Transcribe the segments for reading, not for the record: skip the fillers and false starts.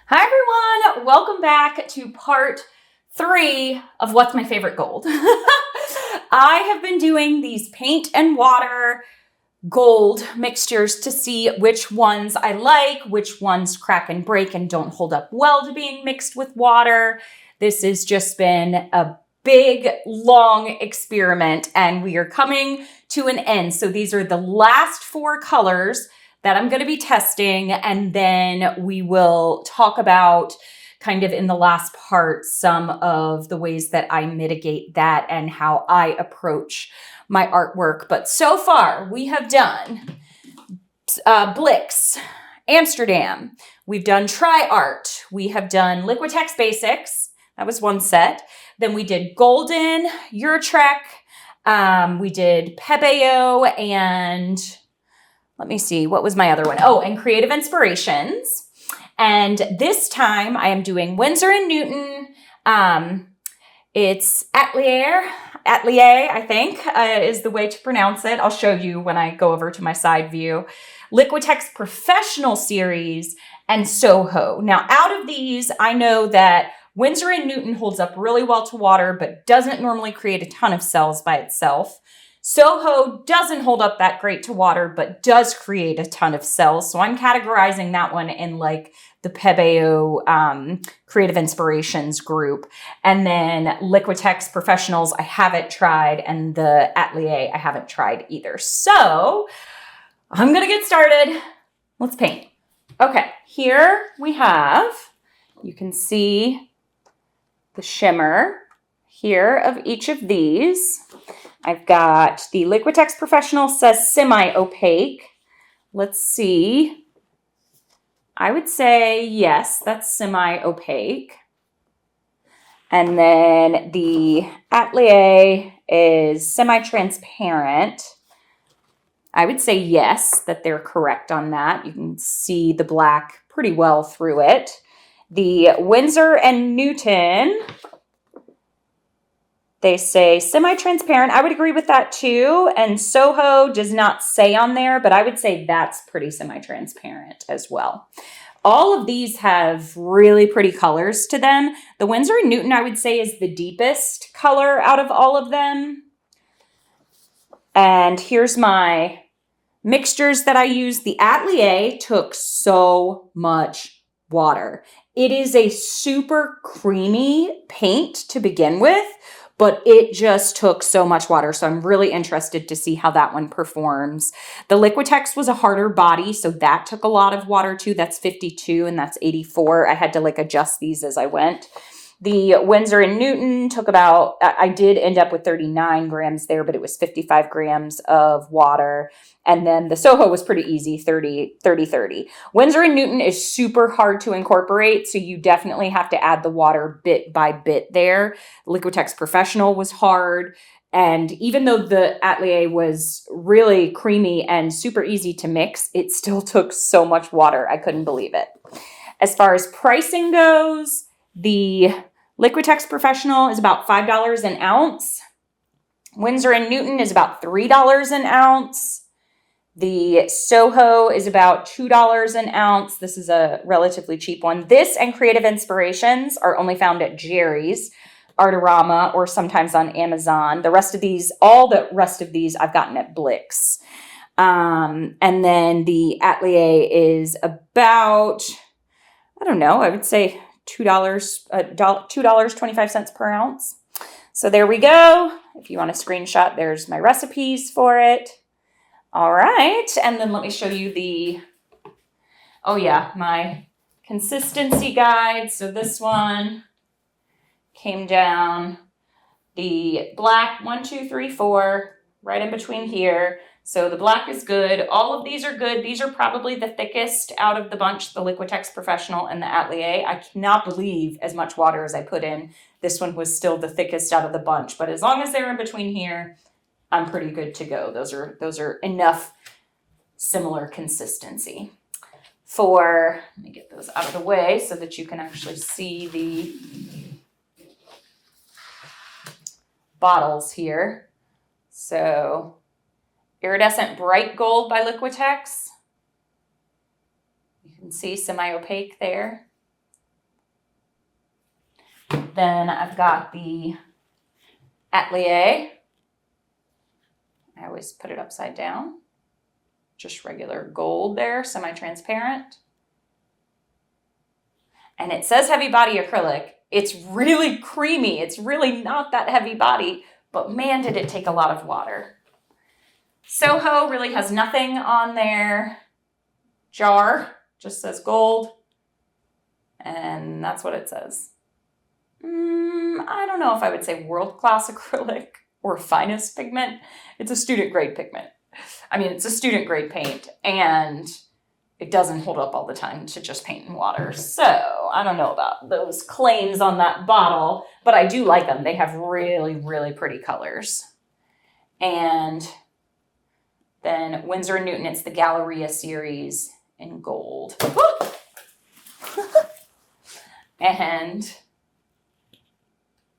Hi everyone, welcome back to part 3 of What's My Favorite Gold. I have been doing these paint and water gold mixtures to see which ones I like, which ones crack and break and don't hold up well to being mixed with water. This has just been a big, long experiment and we are coming to an end. So these are the last 4 colors that I'm going to be testing, and then we will talk about kind of in the last part some of the ways that I mitigate that and how I approach my artwork. But so far we have done Blix, Amsterdam, we've done Tri Art, we have done Liquitex Basics, that was one set. Then we did Golden, Eurotrek, we did Pebeo, and let me see, what was my other one? Oh, and Creative Inspirations. And this time I am doing Winsor & Newton. It's Atelier, I think, is the way to pronounce it. I'll show you when I go over to my side view. Liquitex Professional Series and Soho. Now, out of these, I know that Winsor & Newton holds up really well to water, but doesn't normally create a ton of cells by itself. Soho doesn't hold up that great to water, but does create a ton of cells. So I'm categorizing that one in like the Pebeo Creative Inspirations group. And then Liquitex Professionals, I haven't tried. And the Atelier, I haven't tried either. So I'm going to get started. Let's paint. Okay, here we have, you can see the shimmer here of each of these. I've got the Liquitex Professional says semi-opaque. Let's see. I would say yes, that's semi-opaque. And then the Atelier is semi-transparent. I would say yes, that they're correct on that. You can see the black pretty well through it. The Winsor & Newton, they say semi-transparent. I would agree with that too. And Soho does not say on there, but I would say that's pretty semi-transparent as well. All of these have really pretty colors to them. The Winsor & Newton, I would say, is the deepest color out of all of them. And here's my mixtures that I use. The Atelier took so much water. It is a super creamy paint to begin with, but it just took so much water. So I'm really interested to see how that one performs. The Liquitex was a harder body, so that took a lot of water too. That's 52 and that's 84. I had to like adjust these as I went. The Winsor & Newton took about, I did end up with 39 grams there, but it was 55 grams of water. And then the Soho was pretty easy, 30. Winsor & Newton is super hard to incorporate, so you definitely have to add the water bit by bit there. Liquitex Professional was hard. And even though the Atelier was really creamy and super easy to mix, it still took so much water. I couldn't believe it. As far as pricing goes, the Liquitex Professional is about $5 an ounce. Winsor & Newton is about $3 an ounce. The Soho is about $2 an ounce. This is a relatively cheap one. This and Creative Inspirations are only found at Jerry's, Artorama, or sometimes on Amazon. The rest of these, all the rest of these I've gotten at Blix. And then the Atelier is about, I don't know, I would say $2.25 per ounce. So there we go. If you want a screenshot, there's my recipes for it. All right. And then let me show you my consistency guide. So this one came down the black 1, 2, 3, 4, right in between here. So the black is good. All of these are good. These are probably the thickest out of the bunch, the Liquitex Professional and the Atelier. I cannot believe as much water as I put in. This one was still the thickest out of the bunch, but as long as they're in between here, I'm pretty good to go. Those are enough similar consistency. Let me get those out of the way so that you can actually see the bottles here. So Iridescent Bright Gold by Liquitex. You can see semi-opaque there. Then I've got the Atelier. I always put it upside down. Just regular gold there, semi-transparent. And it says heavy body acrylic. It's really creamy. It's really not that heavy body, but man, did it take a lot of water. Soho really has nothing on their jar, just says gold. And that's what it says. I don't know if I would say world-class acrylic or finest pigment. It's a student grade pigment. I mean, it's a student grade paint, and it doesn't hold up all the time to just paint in water. So I don't know about those claims on that bottle, but I do like them. They have really, really pretty colors. And then Winsor & Newton, it's the Galleria series in gold. And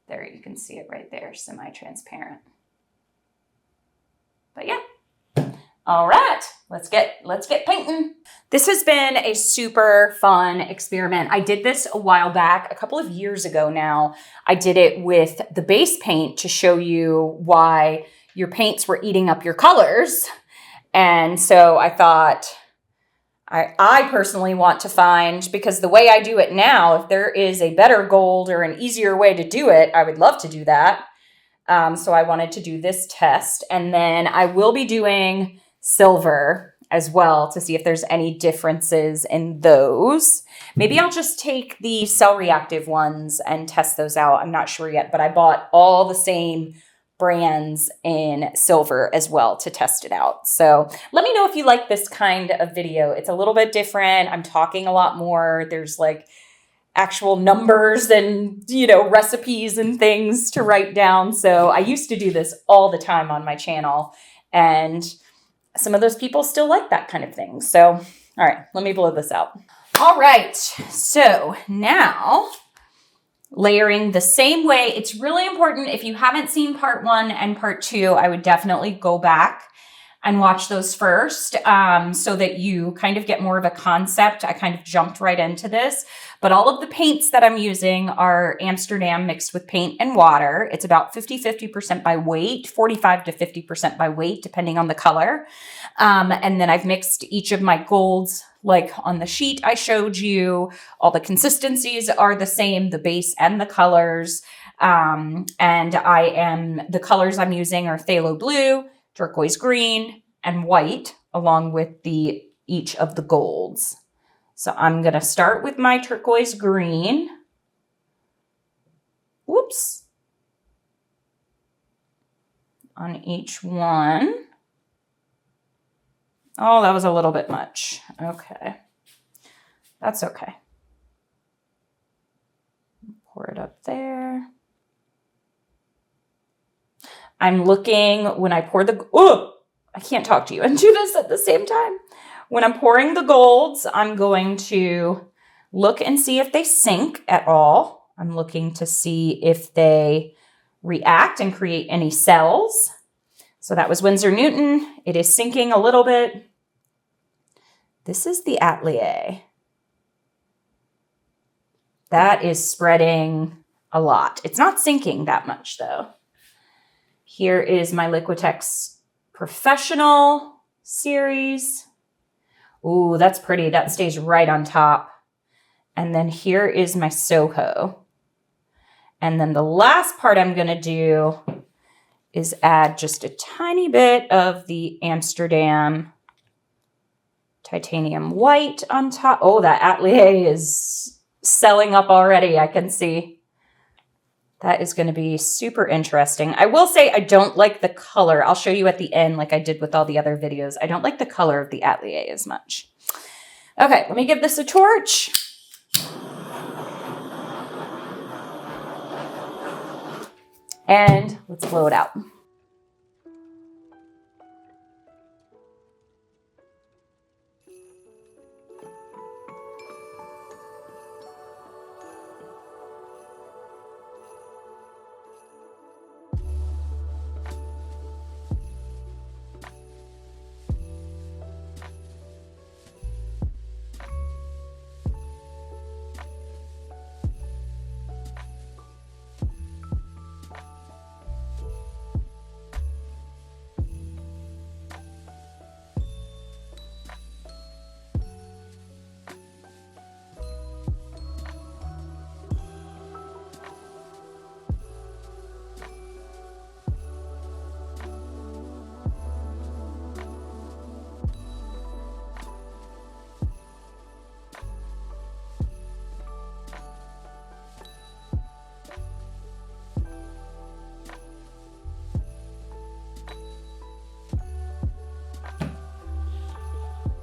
there, you can see it right there, semi-transparent. But yeah. All right, let's get painting. This has been a super fun experiment. I did this a while back, a couple of years ago now. I did it with the base paint to show you why your paints were eating up your colors. And so I thought, I personally want to find, because the way I do it now, if there is a better gold or an easier way to do it, I would love to do that. So I wanted to do this test. And then I will be doing silver as well to see if there's any differences in those. Maybe I'll just take the cell reactive ones and test those out. I'm not sure yet, but I bought all the same brands in silver as well to test it out. So let me know if you like this kind of video. It's a little bit different. I'm talking a lot more. There's like actual numbers and, recipes and things to write down. So I used to do this all the time on my channel, and some of those people still like that kind of thing. So, all right, let me blow this out. All right, so now layering the same way. It's really important. If you haven't seen part 1 and part 2, I would definitely go back and watch those first so that you kind of get more of a concept. I kind of jumped right into this, but all of the paints that I'm using are Amsterdam mixed with paint and water. It's about 50% by weight, 45 to 50% by weight, depending on the color. And then I've mixed each of my golds, like on the sheet I showed you. All the consistencies are the same, the base and the colors. And the colors I'm using are phthalo blue, turquoise green, and white, along with each of the golds. So I'm going to start with my turquoise green. Whoops. On each one. Oh, that was a little bit much. Okay. That's okay. Pour it up there. I'm looking when I pour I can't talk to you and do this at the same time. When I'm pouring the golds, I'm going to look and see if they sink at all. I'm looking to see if they react and create any cells. So that was Winsor Newton. It is sinking a little bit. This is the Atelier. That is spreading a lot. It's not sinking that much though. Here is my Liquitex Professional series. Ooh, that's pretty. That stays right on top. And then here is my Soho. And then the last part I'm going to do is add just a tiny bit of the Amsterdam Titanium White on top. Oh, that Atelier is selling up already, I can see. That is going to be super interesting. I will say I don't like the color. I'll show you at the end like I did with all the other videos. I don't like the color of the Atelier as much. Okay, let me give this a torch. And let's blow it out.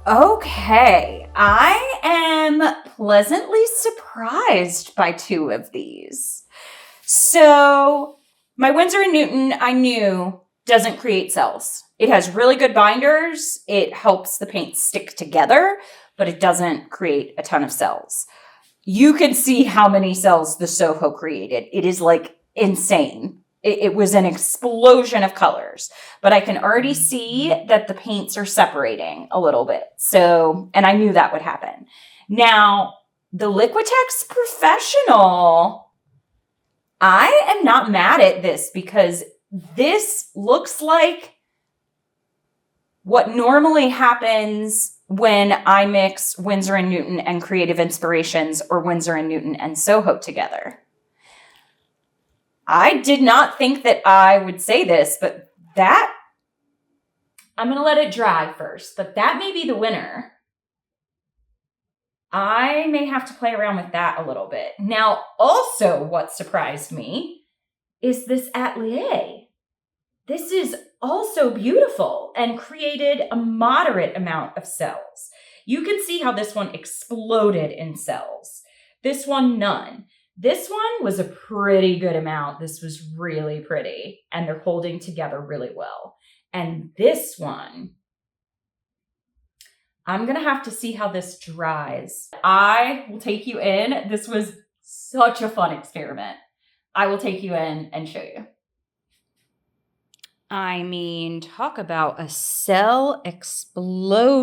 Okay, I am pleasantly surprised by two of these. So my Winsor & Newton, I knew, doesn't create cells. It has really good binders. It helps the paint stick together, but it doesn't create a ton of cells. You can see how many cells the Soho created. It is like insane. It was an explosion of colors, but I can already see that the paints are separating a little bit. So, and I knew that would happen. Now, the Liquitex Professional, I am not mad at this because this looks like what normally happens when I mix Winsor & Newton and Creative Inspirations or Winsor & Newton and Soho together. I did not think that I would say this, but that, I'm going to let it dry first, but that may be the winner. I may have to play around with that a little bit. Now, also what surprised me is this atelier. This is also beautiful and created a moderate amount of cells. You can see how this one exploded in cells. This one, none. This one was a pretty good amount. This was really pretty, and they're holding together really well. And this one, I'm going to have to see how this dries. I will take you in. This was such a fun experiment. I will take you in and show you. I mean, talk about a cell explosion.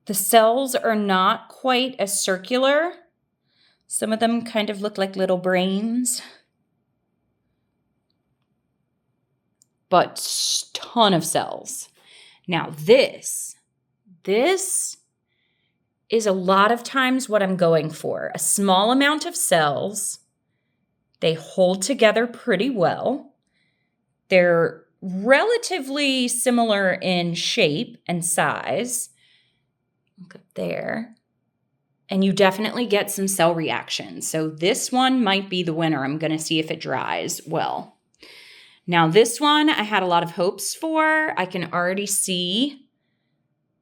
The cells are not quite as circular. Some of them kind of look like little brains. But ton of cells. Now this is a lot of times what I'm going for. A small amount of cells. They hold together pretty well. They're relatively similar in shape and size. Look up there. And you definitely get some cell reactions. So this one might be the winner. I'm going to see if it dries well. Now this one I had a lot of hopes for. I can already see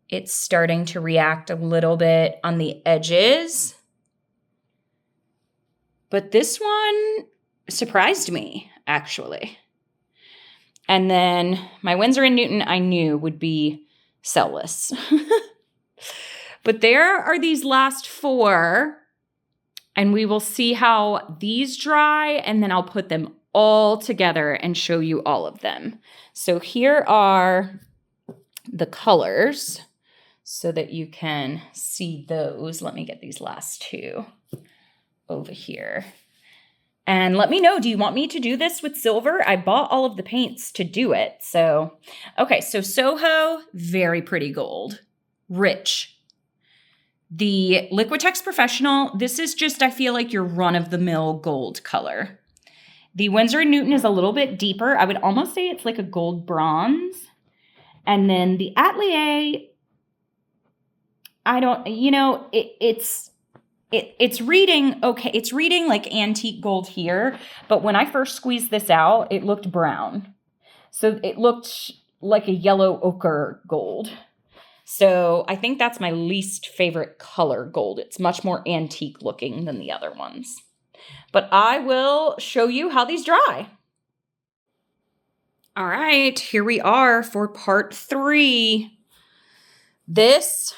it's starting to react a little bit on the edges. But this one surprised me, actually. And then my Winsor & Newton I knew would be cellless. But there are these last four, and we will see how these dry, and then I'll put them all together and show you all of them. So here are the colors so that you can see those. Let me get these last two over here. And let me know, do you want me to do this with silver? I bought all of the paints to do it. So, okay, so Soho, very pretty gold. Rich. The Liquitex Professional, this is just, I feel like your run-of-the-mill gold color. The Winsor & Newton is a little bit deeper. I would almost say it's like a gold bronze. And then the Atelier, I don't, you know, it's reading, okay, it's reading like antique gold here. But when I first squeezed this out, it looked brown. So it looked like a yellow ochre gold. So I think that's my least favorite color gold. It's much more antique looking than the other ones. But I will show you how these dry. All right, here we are for part 3. This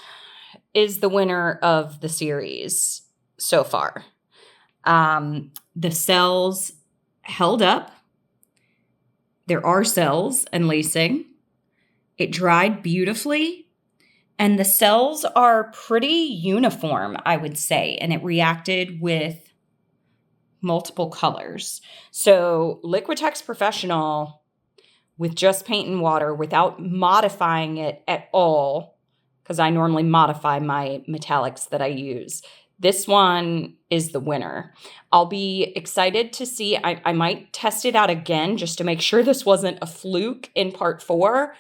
is the winner of the series so far. The cells held up. There are cells and lacing. It dried beautifully. And the cells are pretty uniform, I would say, and it reacted with multiple colors. So Liquitex Professional, with just paint and water, without modifying it at all, because I normally modify my metallics that I use, this one is the winner. I'll be excited to see, I might test it out again just to make sure this wasn't a fluke in part 4.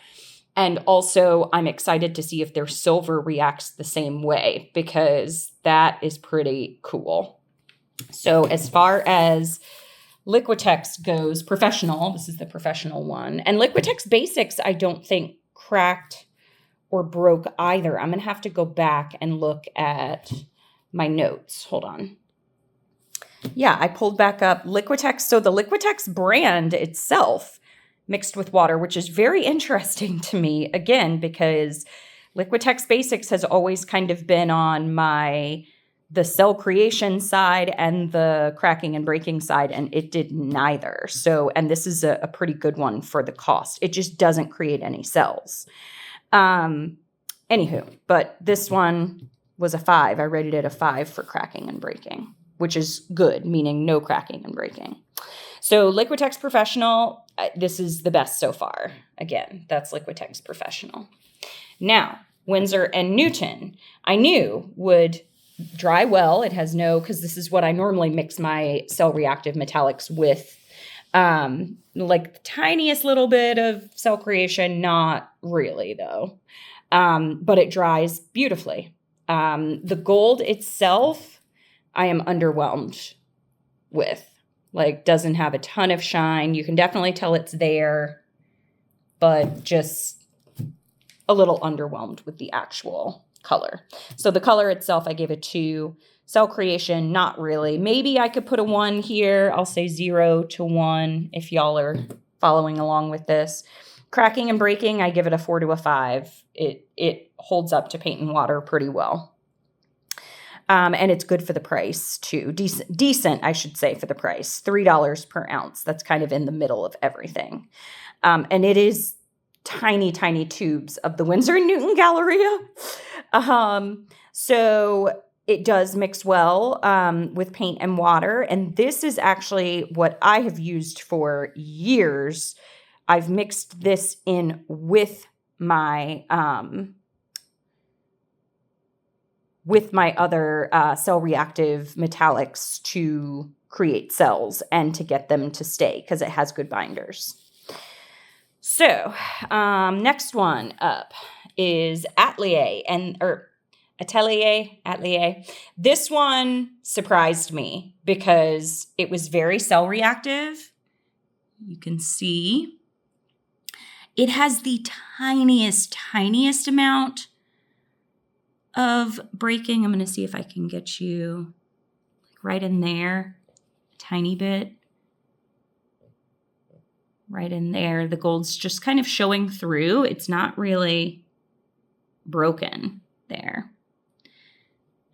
And also, I'm excited to see if their silver reacts the same way, because that is pretty cool. So as far as Liquitex goes, Professional, this is the Professional one. And Liquitex Basics, I don't think cracked or broke either. I'm going to have to go back and look at my notes. Hold on. Yeah, I pulled back up Liquitex. So the Liquitex brand itself mixed with water, which is very interesting to me, again, because Liquitex Basics has always kind of been on the cell creation side and the cracking and breaking side, and it did neither. So, and this is a pretty good one for the cost. It just doesn't create any cells. Anywho, but this one was a 5. I rated it a 5 for cracking and breaking, which is good, meaning no cracking and breaking. So Liquitex Professional, this is the best so far. Again, that's Liquitex Professional. Now, Winsor & Newton, I knew would dry well. It has no, because this is what I normally mix my cell reactive metallics with, like the tiniest little bit of cell creation, not really though, but it dries beautifully. The gold itself, I am underwhelmed with, like doesn't have a ton of shine. You can definitely tell it's there, but just a little underwhelmed with the actual color. So the color itself, I gave a 2. Cell creation, not really. Maybe I could put a 1 here. I'll say 0 to 1 if y'all are following along with this. Cracking and breaking, I give it a 4 to a 5. It holds up to paint and water pretty well. And it's good for the price too. Decent, I should say, for the price. $3 per ounce. That's kind of in the middle of everything. And it is tiny, tiny tubes of the Winsor & Newton Galleria. So it does mix well with paint and water. And this is actually what I have used for years. I've mixed this in with my other cell reactive metallics to create cells and to get them to stay because it has good binders. So next one up is Atelier. This one surprised me because it was very cell reactive. You can see it has the tiniest amount of breaking. I'm going to see if I can get you right in there, a tiny bit. Right in there. The gold's just kind of showing through. It's not really broken there.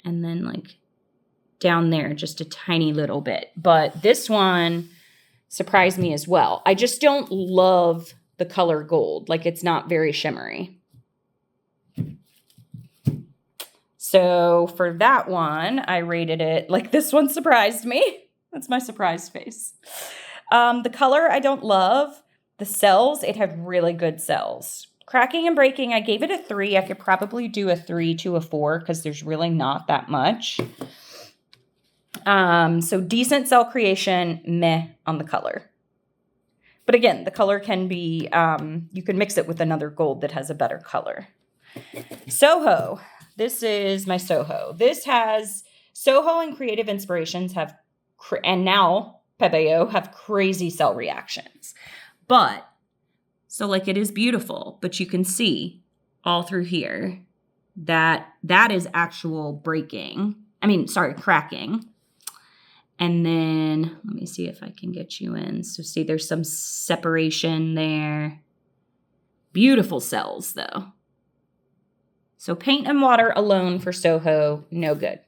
And then like down there, just a tiny little bit. But this one surprised me as well. I just don't love the color gold. Like it's not very shimmery. So for that one, I rated it, like this one surprised me. That's my surprise face. The color I don't love. The cells, it had really good cells. Cracking and breaking, I gave it a 3. I could probably do a 3 to a 4 because there's really not that much. So decent cell creation, meh on the color. But again, the color can be, you can mix it with another gold that has a better color. Soho. This is my Soho. This has, Soho and Creative Inspirations have, and now Pebeo have crazy cell reactions. But, so like it is beautiful, but you can see all through here that is actual breaking. Cracking. And then, let me see if I can get you in. So see, there's some separation there. Beautiful cells though. So paint and water alone for Soho, no good.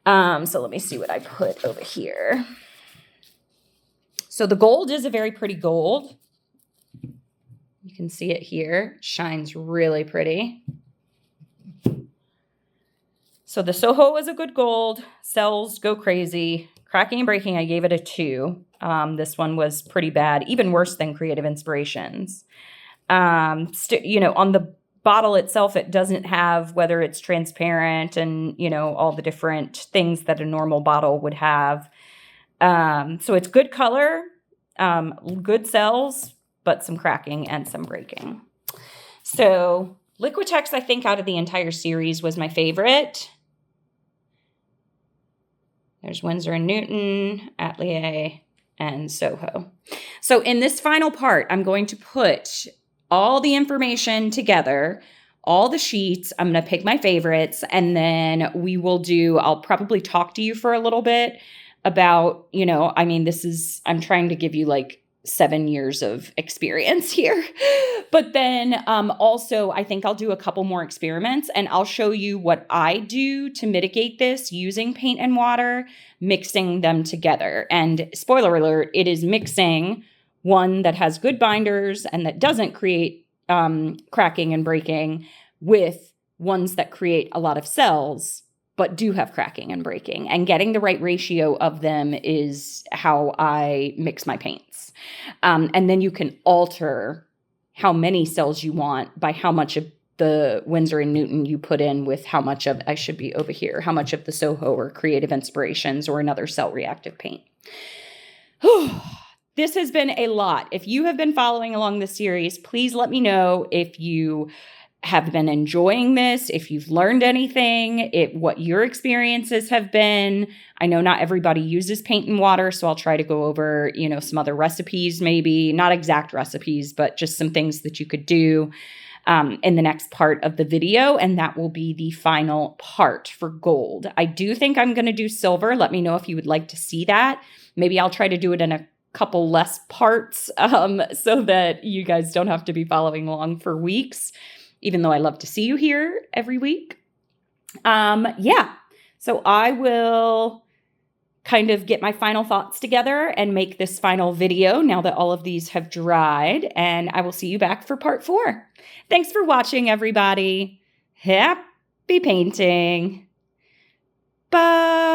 So let me see what I put over here. So the gold is a very pretty gold. You can see it here. Shines really pretty. So the Soho is a good gold. Cells go crazy. Cracking and breaking, I gave it a 2. This one was pretty bad, even worse than Creative Inspirations. On the bottle itself, it doesn't have, whether it's transparent and, all the different things that a normal bottle would have. So it's good color, good cells, but some cracking and some breaking. So Liquitex, I think out of the entire series was my favorite. There's Winsor & Newton, Atelier, and Soho. So in this final part, I'm going to put all the information together all the sheets. I'm going to pick my favorites, and then I'll probably talk to you for a little bit about, I'm trying to give you like 7 years of experience here. But then also, I think I'll do a couple more experiments, and I'll show you what I do to mitigate this using paint and water, mixing them together. And spoiler alert, it is mixing one that has good binders and that doesn't create cracking and breaking with ones that create a lot of cells but do have cracking and breaking. And getting the right ratio of them is how I mix my paints. And then you can alter how many cells you want by how much of the Winsor & Newton you put in with how much of, I should be over here, how much of the Soho or Creative Inspirations or another cell reactive paint. This has been a lot. If you have been following along this series, please let me know if you have been enjoying this, if you've learned anything, what your experiences have been. I know not everybody uses paint and water, so I'll try to go over, some other recipes, maybe not exact recipes, but just some things that you could do in the next part of the video. And that will be the final part for gold. I do think I'm going to do silver. Let me know if you would like to see that. Maybe I'll try to do it in a couple less parts so that you guys don't have to be following along for weeks, even though I love to see you here every week. So I will kind of get my final thoughts together and make this final video now that all of these have dried, and I will see you back for part 4. Thanks for watching, everybody. Happy painting. Bye.